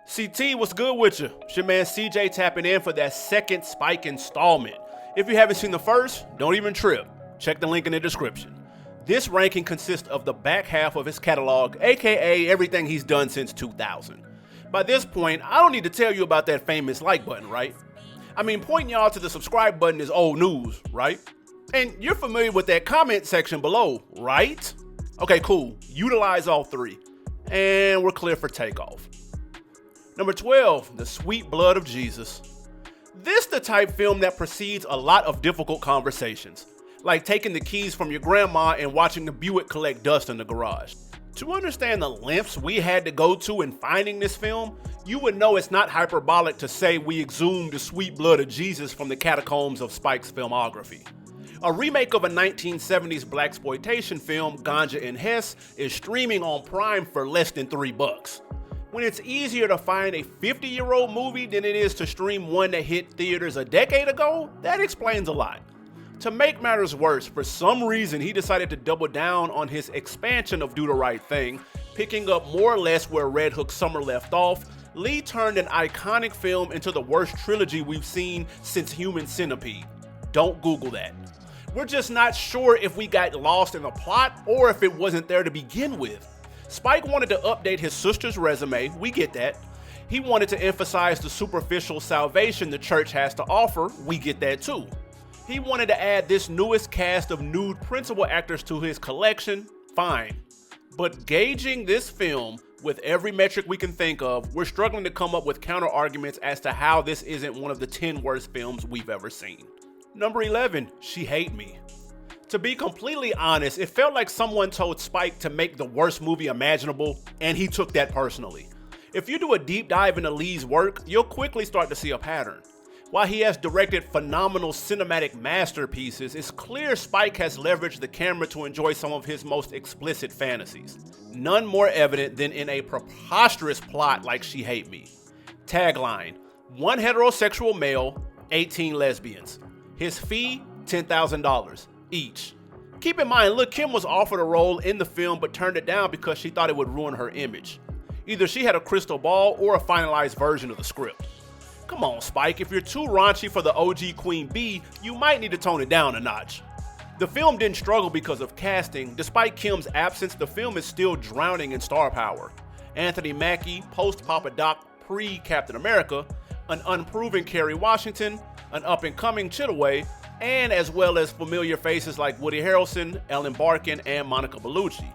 CT, what's good with you? It's your man CJ tapping in for that second Spike installment. If you haven't seen the first, don't even trip. Check the link in the description. This ranking consists of the back half of his catalog, aka everything he's done since 2000. By this point, I don't need to tell you about that famous like button, right? I mean, pointing y'all to the subscribe button is old news, right? And you're familiar with that comment section below, right? Okay, cool. Utilize all three. And we're clear for takeoff. Number 12, The Sweet Blood of Jesus. This the type film that precedes a lot of difficult conversations, like taking the keys from your grandma and watching the Buick collect dust in the garage. To understand the lengths we had to go to in finding this film, you would know it's not hyperbolic to say we exhumed the sweet blood of Jesus from the catacombs of Spike's filmography. A remake of a 1970s blaxploitation film, Ganja and Hess, is streaming on Prime for less than $3. When it's easier to find a 50-year-old movie than it is to stream one that hit theaters a decade ago, that explains a lot. To make matters worse, for some reason he decided to double down on his expansion of Do the Right Thing, picking up more or less where Red Hook Summer left off. Lee turned an iconic film into the worst trilogy we've seen since Human Centipede. Don't Google that. We're just not sure if we got lost in the plot or if it wasn't there to begin with. Spike wanted to update his sister's resume, we get that. He wanted to emphasize the superficial salvation the church has to offer, we get that too. He wanted to add this newest cast of nude principal actors to his collection, fine. But gauging this film with every metric we can think of, we're struggling to come up with counter arguments as to how this isn't one of the 10 worst films we've ever seen. Number 11, She Hate Me. To be completely honest, it felt like someone told Spike to make the worst movie imaginable, and he took that personally. If you do a deep dive into Lee's work, you'll quickly start to see a pattern. While he has directed phenomenal cinematic masterpieces, it's clear Spike has leveraged the camera to enjoy some of his most explicit fantasies. None more evident than in a preposterous plot like She Hate Me. Tagline: one heterosexual male, 18 lesbians. His fee, $10,000 each. Keep in mind, Lil' Kim was offered a role in the film but turned it down because she thought it would ruin her image. Either she had a crystal ball or a finalized version of the script. Come on, Spike, if you're too raunchy for the OG Queen Bee, you might need to tone it down a notch. The film didn't struggle because of casting. Despite Kim's absence, the film is still drowning in star power. Anthony Mackie, post-Papa Doc, pre-Captain America, an unproven Kerry Washington, an up-and-coming Chittaway, and as well as familiar faces like Woody Harrelson, Ellen Barkin, and Monica Bellucci.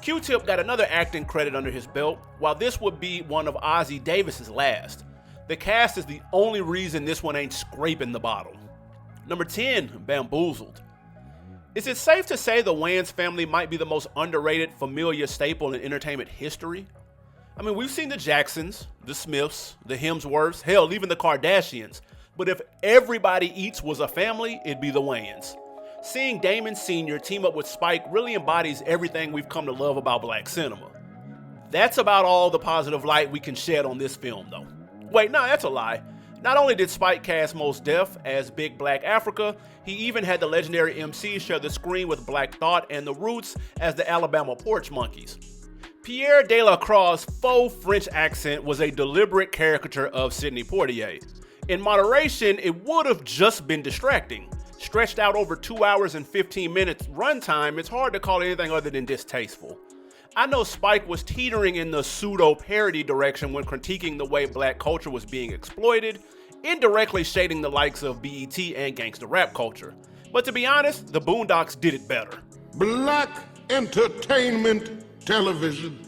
Q-Tip got another acting credit under his belt, while this would be one of Ozzie Davis's last. The cast is the only reason this one ain't scraping the bottom. Number 10, Bamboozled. Is it safe to say the Wayans family might be the most underrated familiar staple in entertainment history? I mean, we've seen the Jacksons, the Smiths, the Hemsworths, hell, even the Kardashians. But if everybody eats was a family, it'd be the Wayans. Seeing Damon Sr. team up with Spike really embodies everything we've come to love about black cinema. That's about all the positive light we can shed on this film, though. Wait, no, that's a lie. Not only did Spike cast Mos Def as Big Black Africa, he even had the legendary MC share the screen with Black Thought and the Roots as the Alabama Porch Monkeys. Pierre Delacroix's faux French accent was a deliberate caricature of Sidney Poitier. In moderation, it would have just been distracting. Stretched out over 2 hours and 15 minutes runtime, it's hard to call it anything other than distasteful. I know Spike was teetering in the pseudo-parody direction when critiquing the way black culture was being exploited, indirectly shading the likes of BET and gangsta rap culture. But to be honest, the Boondocks did it better. Black entertainment television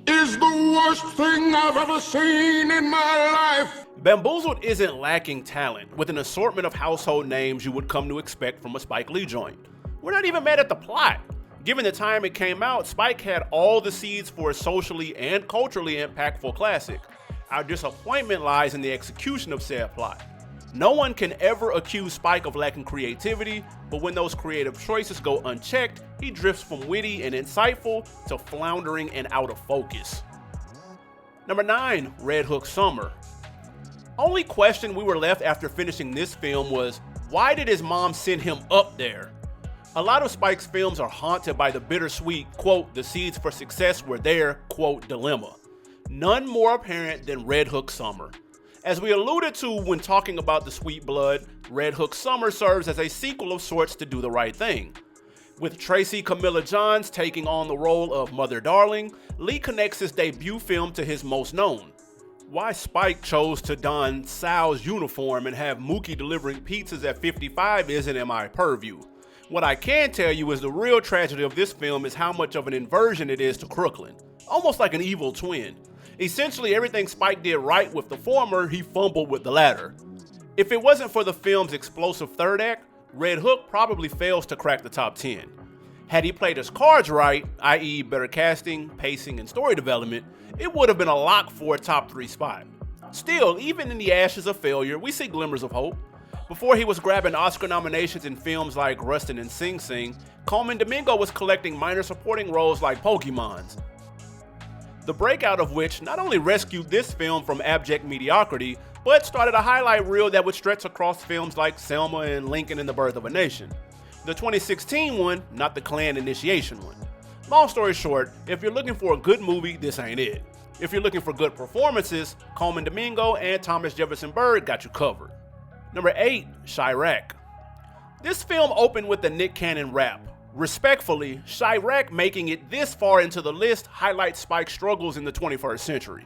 is the worst thing I've ever seen in my life. Bamboozled isn't lacking talent, with an assortment of household names you would come to expect from a Spike Lee joint. We're not even mad at the plot. Given the time it came out, Spike had all the seeds for a socially and culturally impactful classic. Our disappointment lies in the execution of said plot. No one can ever accuse Spike of lacking creativity, but when those creative choices go unchecked, he drifts from witty and insightful to floundering and out of focus. Number 9, Red Hook Summer. Only question we were left after finishing this film was, why did his mom send him up there? A lot of Spike's films are haunted by the bittersweet, quote, the seeds for success were there, quote, dilemma. none more apparent than Red Hook Summer. As we alluded to when talking about the Sweet Blood, Red Hook Summer serves as a sequel of sorts to Do the Right Thing. With Tracy Camilla Johns taking on the role of Mother Darling, Lee connects his debut film to his most known. Why Spike chose to don Sal's uniform and have Mookie delivering pizzas at 55 isn't in my purview. What I can tell you is the real tragedy of this film is how much of an inversion it is to Crooklyn, almost like an evil twin. Essentially, everything Spike did right with the former, he fumbled with the latter. If it wasn't for the film's explosive third act, Red Hook probably fails to crack the top 10. Had he played his cards right, i.e. better casting, pacing, and story development, it would have been a lock for a top 3 spot. Still, even in the ashes of failure, we see glimmers of hope. Before he was grabbing Oscar nominations in films like Rustin and Sing Sing, Coleman Domingo was collecting minor supporting roles like Pokemons. The breakout of which not only rescued this film from abject mediocrity, but started a highlight reel that would stretch across films like Selma and Lincoln and the Birth of a Nation. The 2016 one, not the Klan initiation one. Long story short, if you're looking for a good movie, this ain't it. If you're looking for good performances, Coleman Domingo and Thomas Jefferson Byrd got you covered. Number 8, Chirac. This film opened with the Nick Cannon rap. Respectfully, Chirac making it this far into the list highlights Spike's struggles in the 21st century.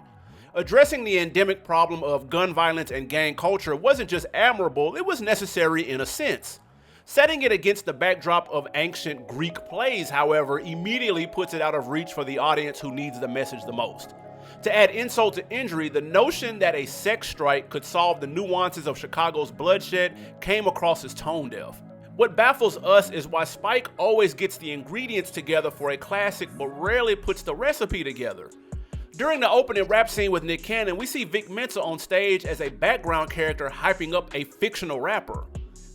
Addressing the endemic problem of gun violence and gang culture wasn't just admirable, it was necessary in a sense. Setting it against the backdrop of ancient Greek plays, however, immediately puts it out of reach for the audience who needs the message the most. To add insult to injury, the notion that a sex strike could solve the nuances of Chicago's bloodshed came across as tone deaf. What baffles us is why Spike always gets the ingredients together for a classic but rarely puts the recipe together. During the opening rap scene with Nick Cannon, we see Vic Mensa on stage as a background character hyping up a fictional rapper.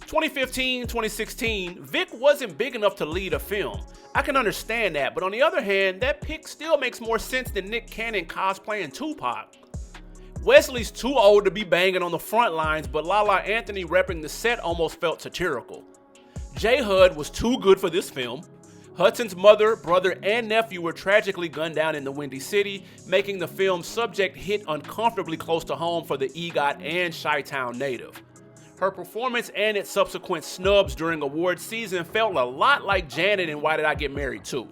2015, 2016, Vic wasn't big enough to lead a film. I can understand that, but on the other hand, that pick still makes more sense than Nick Cannon cosplaying Tupac. Wesley's too old to be banging on the front lines, but Lala Anthony repping the set almost felt satirical. J. Hud was too good for this film. Hudson's mother, brother, and nephew were tragically gunned down in the Windy City, making the film's subject hit uncomfortably close to home for the EGOT and Chi-Town native. Her performance and its subsequent snubs during award season felt a lot like Janet in Why Did I Get Married Too?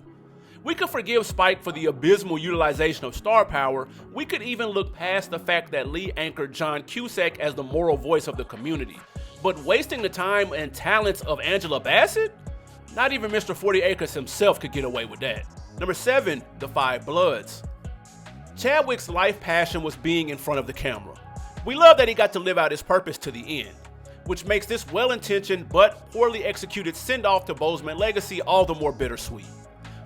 We could forgive Spike for the abysmal utilization of star power. We could even look past the fact that Lee anchored John Cusack as the moral voice of the community. But wasting the time and talents of Angela Bassett? Not even Mr. 40 Acres himself could get away with that. Number 7, The Five Bloods. Chadwick's life passion was being in front of the camera. We love that he got to live out his purpose to the end, which makes this well-intentioned but poorly executed send-off to Boseman legacy all the more bittersweet.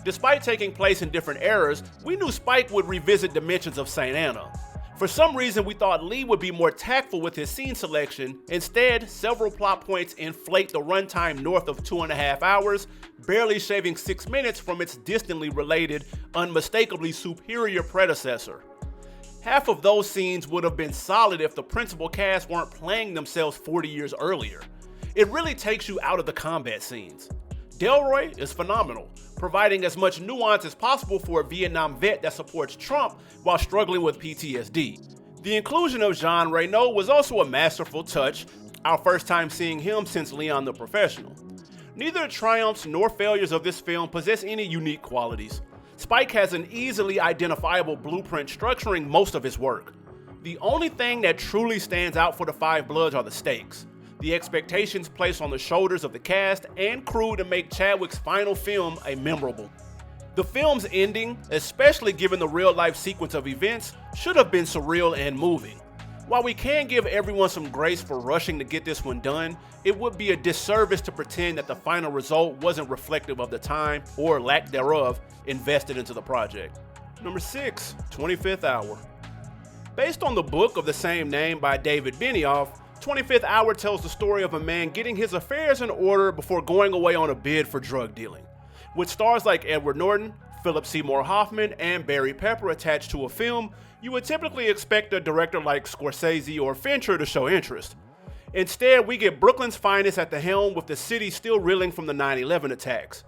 Despite taking place in different eras, we knew Spike would revisit dimensions of St. Anna. For some reason, we thought Lee would be more tactful with his scene selection. Instead, several plot points inflate the runtime north of 2.5 hours, barely shaving 6 minutes from its distantly related, unmistakably superior predecessor. Half of those scenes would have been solid if the principal cast weren't playing themselves 40 years earlier. It really takes you out of the combat scenes. Delroy is phenomenal, providing as much nuance as possible for a Vietnam vet that supports Trump while struggling with PTSD. The inclusion of Jean Reno was also a masterful touch, our first time seeing him since Leon the Professional. Neither the triumphs nor failures of this film possess any unique qualities. Spike has an easily identifiable blueprint structuring most of his work. The only thing that truly stands out for The Five Bloods are the stakes. The expectations placed on the shoulders of the cast and crew to make Chadwick's final film a memorable. The film's ending, especially given the real-life sequence of events, should have been surreal and moving. While we can give everyone some grace for rushing to get this one done, it would be a disservice to pretend that the final result wasn't reflective of the time, or lack thereof, invested into the project. Number 6, 25th Hour. Based on the book of the same name by David Benioff, 25th Hour tells the story of a man getting his affairs in order before going away on a bid for drug dealing. With stars like Edward Norton, Philip Seymour Hoffman, and Barry Pepper attached to a film, you would typically expect a director like Scorsese or Fincher to show interest. Instead, we get Brooklyn's finest at the helm with the city still reeling from the 9/11 attacks.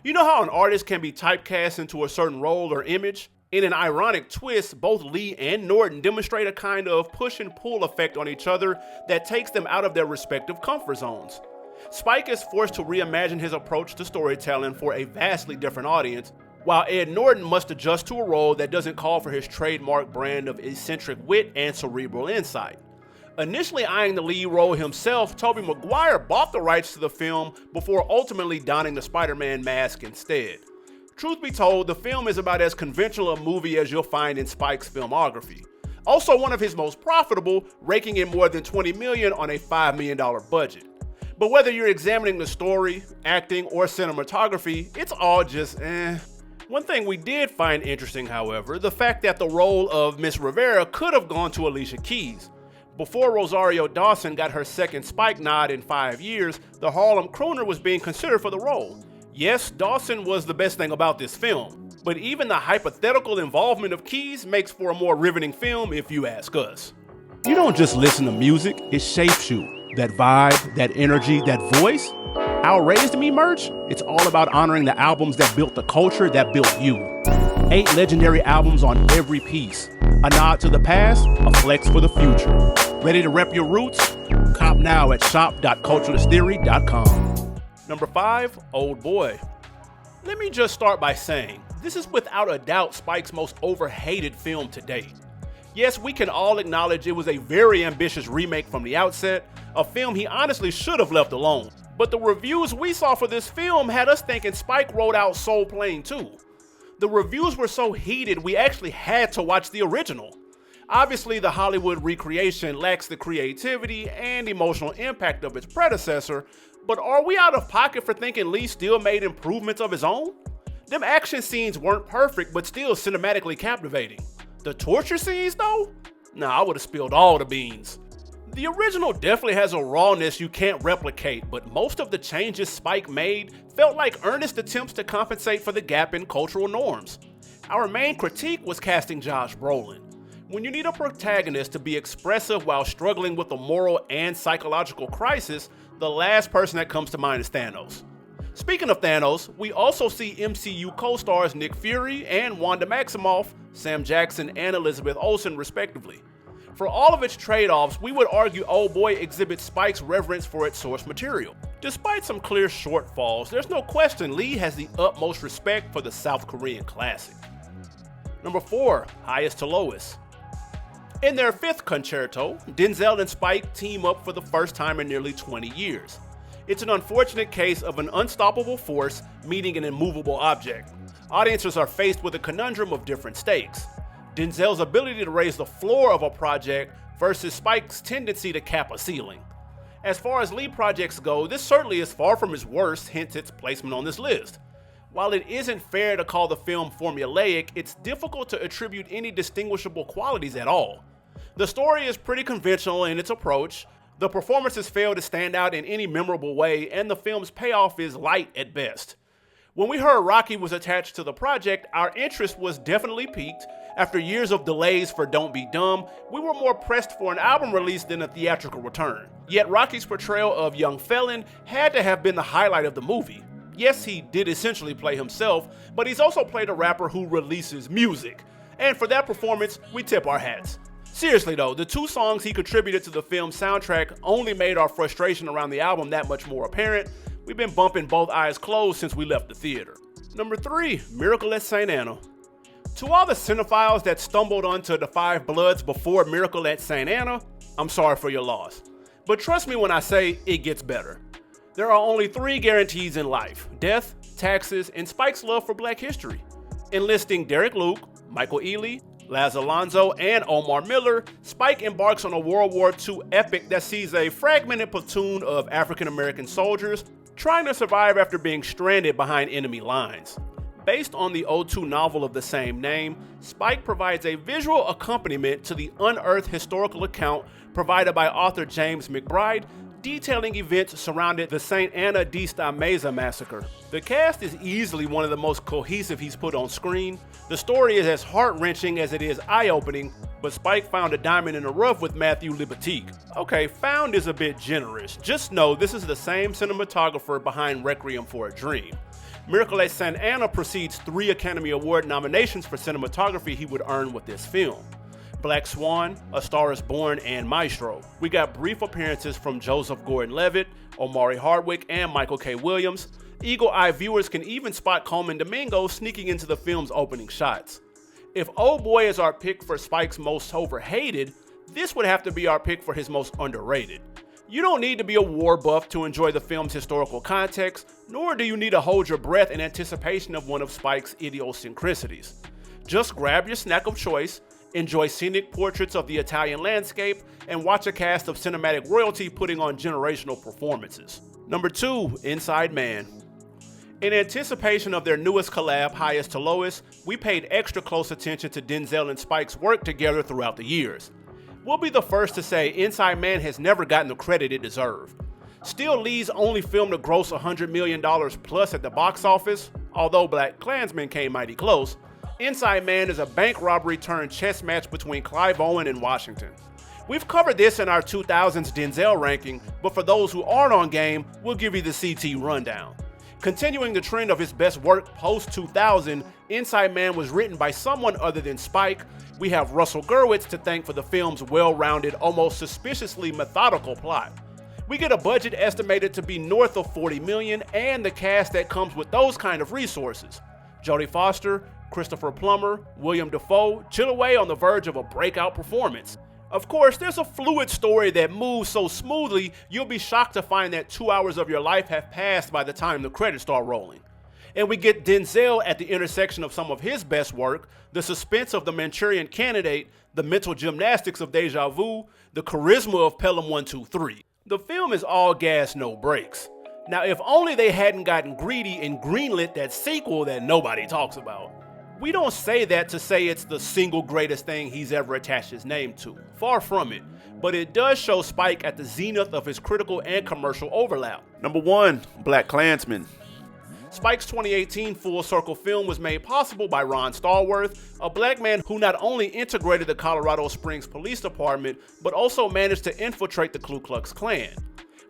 You know how an artist can be typecast into a certain role or image? In an ironic twist, both Lee and Norton demonstrate a kind of push and pull effect on each other that takes them out of their respective comfort zones. Spike is forced to reimagine his approach to storytelling for a vastly different audience, while Ed Norton must adjust to a role that doesn't call for his trademark brand of eccentric wit and cerebral insight. Initially eyeing the lead role himself, Tobey Maguire bought the rights to the film before ultimately donning the Spider-Man mask instead. Truth be told, the film is about as conventional a movie as you'll find in Spike's filmography. Also one of his most profitable, raking in more than $20 million on a $5 million budget. But whether you're examining the story, acting, or cinematography, it's all just eh. One thing we did find interesting, however, the fact that the role of Miss Rivera could have gone to Alicia Keys. Before Rosario Dawson got her second Spike nod in 5 years, the Harlem crooner was being considered for the role. Yes, Dawson was the best thing about this film, but even the hypothetical involvement of Keys makes for a more riveting film if you ask us. You don't just listen to music, it shapes you. That vibe, that energy, that voice. Our Raised Me merch, it's all about honoring the albums that built the culture that built you. 8 legendary albums on every piece. A nod to the past, a flex for the future. Ready to rep your roots? Cop now at shop.culturalisttheory.com. Number 5, Old Boy. Let me just start by saying, this is without a doubt Spike's most overhated film to date. Yes, we can all acknowledge it was a very ambitious remake from the outset, a film he honestly should have left alone. But the reviews we saw for this film had us thinking Spike wrote out Soul Plane too. The reviews were so heated we actually had to watch the original. Obviously, the Hollywood recreation lacks the creativity and emotional impact of its predecessor, but are we out of pocket for thinking Lee still made improvements of his own? Them action scenes weren't perfect, but still cinematically captivating. The torture scenes though? Nah, I would've spilled all the beans. The original definitely has a rawness you can't replicate, but most of the changes Spike made felt like earnest attempts to compensate for the gap in cultural norms. Our main critique was casting Josh Brolin. When you need a protagonist to be expressive while struggling with a moral and psychological crisis, the last person that comes to mind is Thanos. Speaking of Thanos, we also see MCU co-stars Nick Fury and Wanda Maximoff, Sam Jackson and Elizabeth Olsen respectively. For all of its trade-offs, we would argue Old Boy exhibits Spike's reverence for its source material. Despite some clear shortfalls, there's no question Lee has the utmost respect for the South Korean classic. Number 4, Highest to Lowest. In their 5th concerto, Denzel and Spike team up for the first time in nearly 20 years. It's an unfortunate case of an unstoppable force meeting an immovable object. Audiences are faced with a conundrum of different stakes. Denzel's ability to raise the floor of a project versus Spike's tendency to cap a ceiling. As far as Lee projects go, this certainly is far from his worst, hence its placement on this list. While it isn't fair to call the film formulaic, it's difficult to attribute any distinguishable qualities at all. The story is pretty conventional in its approach, the performances fail to stand out in any memorable way, and the film's payoff is light at best. When we heard Rocky was attached to the project, our interest was definitely piqued. After years of delays for Don't Be Dumb, we were more pressed for an album release than a theatrical return. Yet Rocky's portrayal of young felon had to have been the highlight of the movie. Yes, he did essentially play himself, but he's also played a rapper who releases music. And for that performance, we tip our hats. Seriously though, the 2 songs he contributed to the film's soundtrack only made our frustration around the album that much more apparent. We've been bumping both eyes closed since we left the theater. Number 3, Miracle at St. Anna. To all the cinephiles that stumbled onto The Five Bloods before Miracle at St. Anna, I'm sorry for your loss. But trust me when I say it gets better. There are only 3 guarantees in life: death, taxes, and Spike's love for black history. Enlisting Derek Luke, Michael Ealy, Laz Alonso, and Omar Miller, Spike embarks on a World War II epic that sees a fragmented platoon of African-American soldiers trying to survive after being stranded behind enemy lines. Based on the O2 novel of the same name, Spike provides a visual accompaniment to the unearthed historical account provided by author James McBride, detailing events surrounding the St. Anna d'Sta Mesa massacre. The cast is easily one of the most cohesive he's put on screen. The story is as heart-wrenching as it is eye-opening, but Spike found a diamond in the rough with Matthew Libatique. Okay, found is a bit generous. Just know this is the same cinematographer behind Requiem for a Dream. Miracle at St. Anna precedes 3 Academy Award nominations for cinematography he would earn with this film. Black Swan, A Star is Born, and Maestro. We got brief appearances from Joseph Gordon-Levitt, Omari Hardwick, and Michael K. Williams. Eagle-eye viewers can even spot Coleman Domingo sneaking into the film's opening shots. If Old Boy is our pick for Spike's most overhated, this would have to be our pick for his most underrated. You don't need to be a war buff to enjoy the film's historical context, nor do you need to hold your breath in anticipation of one of Spike's idiosyncrasies. Just grab your snack of choice, enjoy scenic portraits of the Italian landscape, and watch a cast of cinematic royalty putting on generational performances. Number 2, Inside Man. In anticipation of their newest collab, Highest to Lowest, we paid extra close attention to Denzel and Spike's work together throughout the years. We'll be the first to say Inside Man has never gotten the credit it deserved. Still Lee's only film to gross $100 million plus at the box office, although BlacKkKlansman came mighty close. Inside Man is a bank robbery turned chess match between Clive Owen and Washington. We've covered this in our 2000s Denzel ranking, but for those who aren't on game, we'll give you the CT rundown. Continuing the trend of his best work post-2000, Inside Man was written by someone other than Spike. We have Russell Gurwitz to thank for the film's well-rounded, almost suspiciously methodical plot. We get a budget estimated to be north of $40 million and the cast that comes with those kind of resources. Jodie Foster, Christopher Plummer, William Dafoe chill away on the verge of a breakout performance. Of course, there's a fluid story that moves so smoothly you'll be shocked to find that 2 hours of your life have passed by the time the credits start rolling. And we get Denzel at the intersection of some of his best work, the suspense of The Manchurian Candidate, the mental gymnastics of Deja Vu, the charisma of Pelham 123. The film is all gas, no brakes. Now, if only they hadn't gotten greedy and greenlit that sequel that nobody talks about. We don't say that to say it's the single greatest thing he's ever attached his name to. Far from it. But it does show Spike at the zenith of his critical and commercial overlap. Number 1, BlacKkKlansman. Spike's 2018 Full Circle film was made possible by Ron Stallworth, a black man who not only integrated the Colorado Springs Police Department, but also managed to infiltrate the Ku Klux Klan.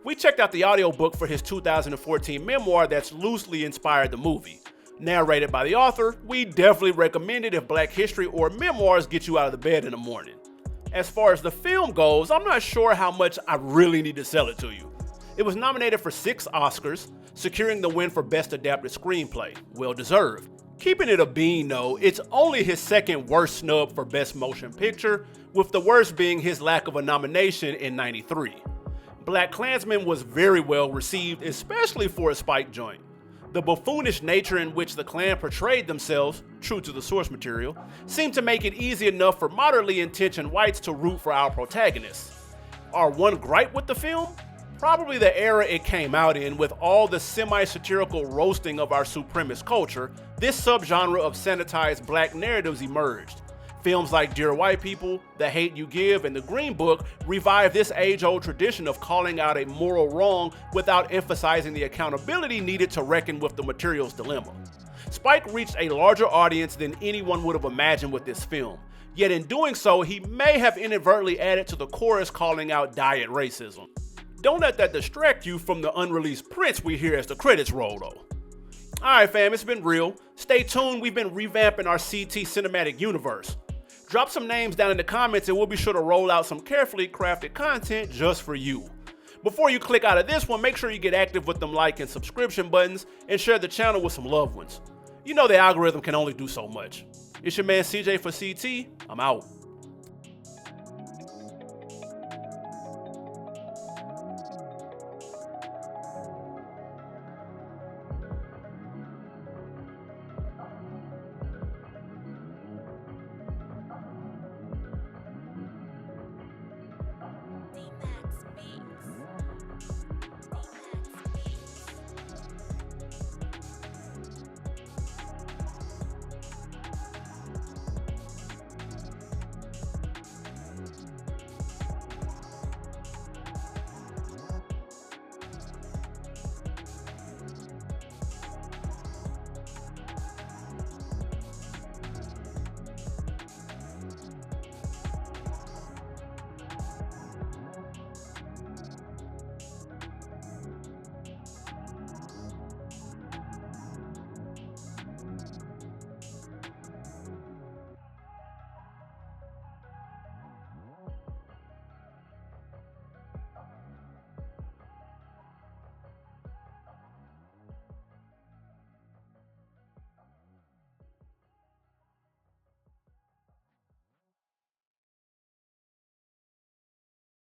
We checked out the audiobook for his 2014 memoir that's loosely inspired the movie. Narrated by the author, we definitely recommend it if Black history or memoirs get you out of the bed in the morning. As far as the film goes, I'm not sure how much I really need to sell it to you. It was nominated for 6 Oscars, securing the win for Best Adapted Screenplay. Well deserved. Keeping it a bean though, it's only his second worst snub for Best Motion Picture, with the worst being his lack of a nomination in '93. BlacKkKlansman was very well received, especially for a Spike joint. The buffoonish nature in which the Klan portrayed themselves, true to the source material, seemed to make it easy enough for moderately intentioned whites to root for our protagonists. Our one gripe with the film? Probably the era it came out in, with all the semi-satirical roasting of our supremacist culture. This subgenre of sanitized black narratives emerged. Films like Dear White People, The Hate U Give, and The Green Book revive this age-old tradition of calling out a moral wrong without emphasizing the accountability needed to reckon with the material's dilemma. Spike reached a larger audience than anyone would have imagined with this film. Yet in doing so, he may have inadvertently added to the chorus calling out diet racism. Don't let that distract you from the unreleased prints we hear as the credits roll though. Alright fam, it's been real. Stay tuned, we've been revamping our CT cinematic universe. Drop some names down in the comments and we'll be sure to roll out some carefully crafted content just for you. Before you click out of this one, make sure you get active with them like and subscription buttons and share the channel with some loved ones. You know the algorithm can only do so much. It's your man CJ for CT, I'm out.